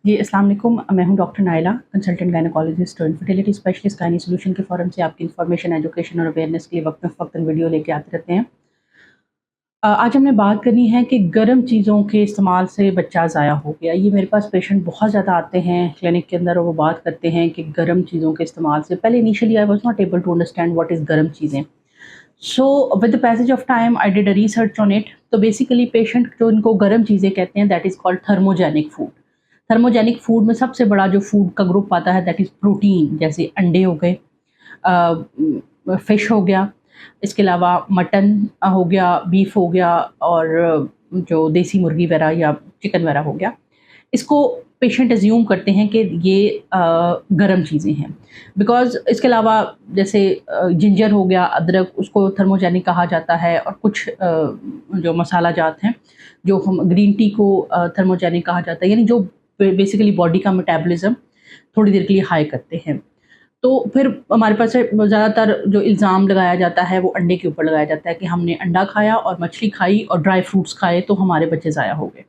जी, अस्सलाम वालेकुम। मैं हूँ डॉक्टर नाइला, कंसल्टेंट गायनेकोलॉजिस्ट और इन्फर्टिलिटी स्पेशलिस्ट गायनी सॉल्यूशन के फ़ोरम से आपकी इन्फॉर्मेशन, एजुकेशन और अवेयरनेस के लिए वक्तन वीडियो लेके आते रहते हैं। आज हमने बात करनी है कि गर्म चीज़ों के इस्तेमाल से बच्चा ज़ाया हो गया। ये मेरे पास पेशेंट बहुत ज़्यादा आते हैं क्लिनिक के अंदर और वो बात करते हैं कि गर्म चीज़ों के इस्तेमाल से पहले initially I was not able to understand what is गर्म चीज़ें। So with the passage of time I did a research on it. तो बेसिकली पेशेंट जो इनको गर्म चीज़ें कहते हैं that is called thermogenic food. Thermogenic food में सबसे बड़ा जो फूड का ग्रुप आता है दैट इज़ प्रोटीन, जैसे अंडे हो गए, फ़िश हो गया, इसके अलावा मटन हो गया, बीफ हो गया और जो देसी मुर्गी वगैरह या चिकन वगैरह हो गया। इसको पेशेंट अज़्यूम करते हैं कि ये गरम चीज़ें हैं। बिकॉज़ इसके अलावा जैसे जिंजर हो गया, अदरक, उसको थर्मोजेनिक कहा जाता है और कुछ जो मसाला जात हैं, जो हम ग्रीन टी को थर्मोजेनिक कहा जाता है, यानी जो बेसिकली बॉडी का मेटाबॉलिज़्म थोड़ी देर के लिए हाई करते हैं। तो फिर हमारे पास से ज़्यादातर जो इल्ज़ाम लगाया जाता है वो अंडे के ऊपर लगाया जाता है कि हमने अंडा खाया और मछली खाई और ड्राई फ्रूट्स खाए तो हमारे बच्चे ज़ाया हो गए।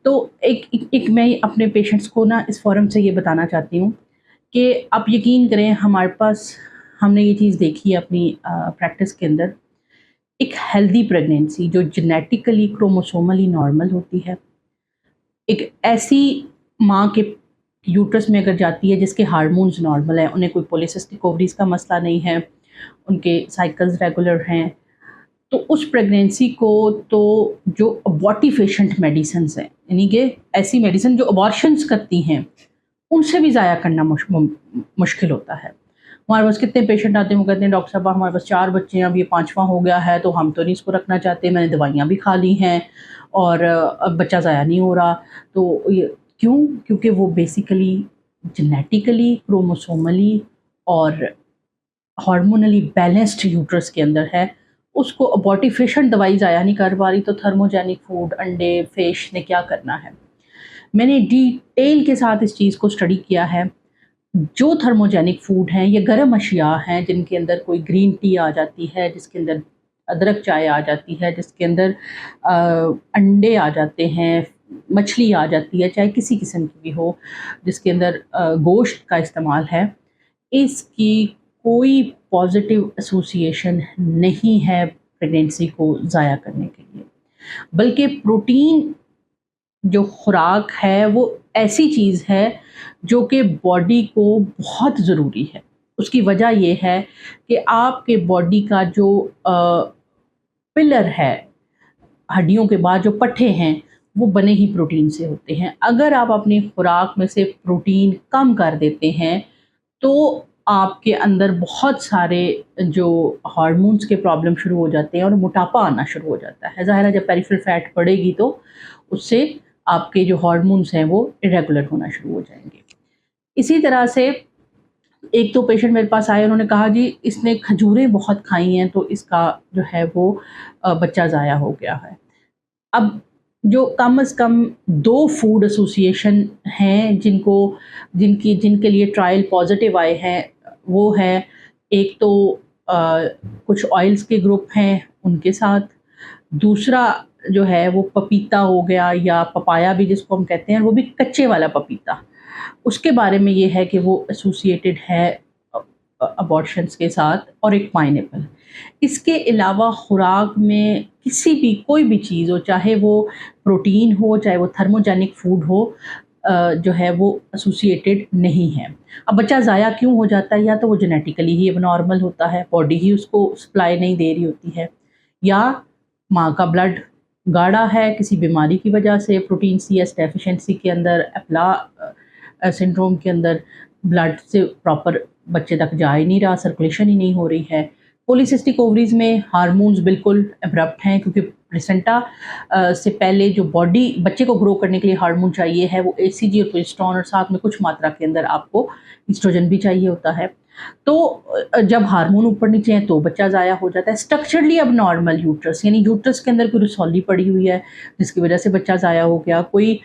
तो एक मैं अपने पेशेंट्स को ना इस फ़ोरम से ये बताना चाहती हूँ कि आप यकीन करें, हमारे पास हमने ये चीज़ देखी है अपनी प्रैक्टिस के अंदर। एक हेल्दी प्रेगनेंसी जो जेनेटिकली क्रोमोसोमली नॉर्मल होती है, एक ऐसी माँ के यूट्रस में अगर जाती है जिसके हार्मोन्स नॉर्मल हैं, उन्हें कोई पॉलीसिस्टिक ओवरीज़ का मसला नहीं है, उनके साइकिल्स रेगुलर हैं, तो उस प्रेगनेंसी को तो जो अबॉर्टिफिशिएंट मेडिसिन्स हैं, यानी कि ऐसी मेडिसिन जो अबॉर्शंस करती हैं, उनसे भी ज़ाया करना मुश्किल होता है। हमारे पास कितने पेशेंट आते हैं, वो कहते हैं डॉक्टर साहब हमारे पास 4 बच्चे हैं, अब ये 5वाँ हो गया है तो हम तो नहीं इसको रखना चाहते, मैंने दवाइयाँ भी खा ली हैं और अब बच्चा ज़ाया नहीं हो रहा। तो ये क्यों? क्योंकि वो बेसिकली जेनेटिकली, क्रोमोसोमली और हार्मोनली बैलेंस्ड यूट्रस के अंदर है। उसको अबॉर्टिफिशिएंट दवाई ज़ाया नहीं कर पा रही, तो थर्मोजेनिक फूड, अंडे, फिश ने क्या करना है। मैंने डिटेल के साथ इस चीज़ को स्टडी किया है। जो थर्मोजेनिक फूड हैं, ये गर्म अशिया हैं जिनके अंदर कोई ग्रीन टी आ जाती है, जिसके अंदर अदरक चाय आ जाती है, जिसके अंदर अंडे आ जाते हैं, मछली आ जाती है, चाहे किसी किस्म की भी हो, जिसके अंदर गोश्त का इस्तेमाल है। इसकी कोई पॉज़िटिव एसोसिएशन नहीं है प्रेगनेंसी को ज़ाया करने के लिए। बल्कि प्रोटीन जो खुराक है वो ऐसी चीज़ है जो कि बॉडी को बहुत ज़रूरी है। उसकी वजह ये है कि आपके बॉडी का जो पिलर है, हड्डियों के बाद जो पट्टे हैं, वो बने ही प्रोटीन से होते हैं। अगर आप अपनी खुराक में से प्रोटीन कम कर देते हैं, तो आपके अंदर बहुत सारे जो हार्मोन्स के प्रॉब्लम शुरू हो जाते हैं और मोटापा आना शुरू हो जाता है। ज़ाहिर है जब पेरिफेरल फैट बढ़ेगी तो उससे आपके जो हार्मोन्स हैं वो इरेगुलर होना शुरू हो जाएँगे। इसी तरह से एक तो पेशेंट मेरे पास आए, उन्होंने कहा जी इसने खजूरें बहुत खाई हैं तो इसका जो है वो बच्चा ज़ाया हो गया है। अब जो कम से कम 2 फूड एसोसिएशन हैं जिनके लिए ट्रायल पॉज़िटिव आए हैं, वो है एक तो अ, कुछ ऑयल्स के ग्रुप हैं उनके साथ, दूसरा जो है वो पपीता हो गया या पपाया भी जिसको हम कहते हैं, वो भी कच्चे वाला पपीता। उसके बारे में ये है कि वो एसोसिएटेड है अबॉर्शंस के साथ, और एक पाइनएप्पल। इसके अलावा खुराक में किसी भी कोई भी चीज़ हो, चाहे वो प्रोटीन हो, चाहे वो थर्मोजेनिक फूड हो, जो है वो एसोसिएटेड नहीं है। अब बच्चा ज़ाया क्यों हो जाता है? या तो वो जेनेटिकली ही एबनॉर्मल होता है, बॉडी ही उसको सप्लाई नहीं दे रही होती है, या माँ का ब्लड गाढ़ा है किसी बीमारी की वजह से, प्रोटीन सीएस डेफिशिएंसी के अंदर, एप्ला सिंड्रोम के अंदर ब्लड से प्रॉपर बच्चे तक जा ही नहीं रहा, सर्कुलेशन ही नहीं हो रही है। पॉलीसिस्टिक ओवरीज़ में हार्मोन्स बिल्कुल एब्रप्ट हैं, क्योंकि प्लेसेंटा से पहले जो बॉडी बच्चे को ग्रो करने के लिए हार्मोन चाहिए है वो एसीजी और प्रोजेस्टेरोन, और साथ में कुछ मात्रा के अंदर आपको एस्ट्रोजन भी चाहिए होता है। तो जब हार्मोन ऊपर नीचे हैं तो बच्चा ज़ाया हो जाता है। स्ट्रक्चरली अब नॉर्मल यूट्रस, यानी यूट्रस के अंदर कोई रसौली पड़ी हुई है जिसकी वजह से बच्चा ज़ाया हो गया, कोई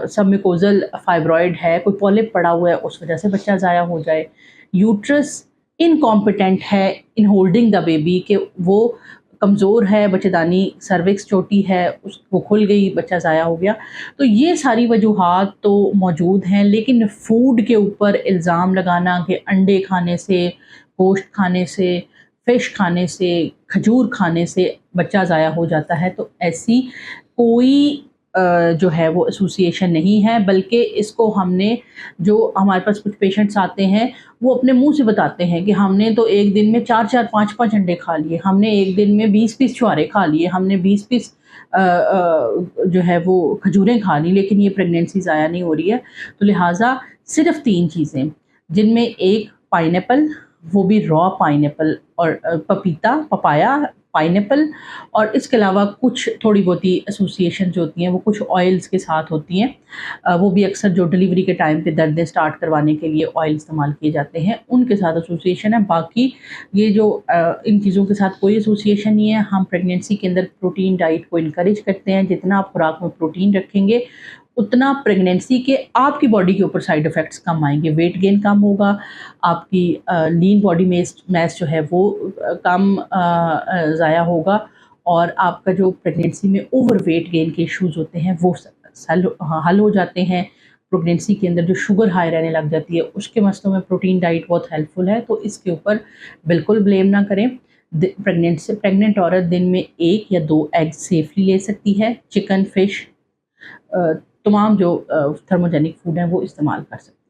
सबम्यूकोज़ल फाइब्रॉइड है, कोई पॉलिप पड़ा हुआ है उस वजह से बच्चा ज़ाया हो जाए। यूट्रस इनकॉम्पिटेंट है इन होल्डिंग द बेबी, कि वो کمزور ہے، بچہ دانی سروکس چھوٹی ہے، وہ کھل گئی، بچہ ضائع ہو گیا. تو یہ ساری وجوہات تو موجود ہیں، لیکن فوڈ کے اوپر الزام لگانا کہ انڈے کھانے سے، گوشت کھانے سے، فش کھانے سے، کھجور کھانے سے بچہ ضائع ہو جاتا ہے، تو ایسی کوئی جو ہے وہ ایسوسیشن نہیں ہے، بلکہ اس کو ہم نے، جو ہمارے پاس کچھ پیشنٹس آتے ہیں وہ اپنے منہ سے بتاتے ہیں کہ ہم نے تو ایک دن میں 4-4 5-5 انڈے کھا لیے، ہم نے ایک دن میں 20 پیس چھوارے کھا لیے، ہم نے 20 پیس جو ہے وہ کھجوریں کھا لی، لیکن یہ پریگنینسی ضائع نہیں ہو رہی ہے. تو لہٰذا صرف 3 چیزیں، جن میں ایک پائن ایپل، وہ بھی را پائن ایپل، اور پپیتا، پپایا، پائن ایپل، اور اس کے علاوہ کچھ تھوڑی بہتی ایسوسیشن جو ہوتی ہیں وہ کچھ آئلس کے ساتھ ہوتی ہیں. وہ بھی اکثر جو ڈلیوری کے ٹائم پہ دردیں سٹارٹ کروانے کے لیے آئل استعمال کیے جاتے ہیں، ان کے ساتھ ایسوسیشن ہے. باقی یہ جو ان چیزوں کے ساتھ کوئی ایسوسیشن نہیں ہے. ہم پریگنینسی کے اندر پروٹین ڈائٹ کو انکریج کرتے ہیں. جتنا آپ خوراک میں پروٹین رکھیں گے اتنا پریگنینسی کے آپ کی باڈی کے اوپر سائیڈ افیکٹس کم آئیں گے. ویٹ گین کم ہوگا، آپ کی لین باڈی میس جو ہے وہ کم ضائع ہوگا، اور آپ کا جو پریگنینسی میں اوور ویٹ گین کے ایشوز ہوتے ہیں وہ حل ہو جاتے ہیں. پریگنینسی کے اندر جو شوگر ہائی رہنے لگ جاتی ہے اس کے مسئلوں میں پروٹین ڈائٹ بہت ہیلپ فل ہے. تو اس کے اوپر بالکل بلیم نہ کریں. پریگننٹ عورت دن میں 1 یا 2 ایگ سیفلی لے سکتی ہے. چکن، فش، تمام جو تھرموجینک فوڈ ہیں وہ استعمال کر سکتے ہیں.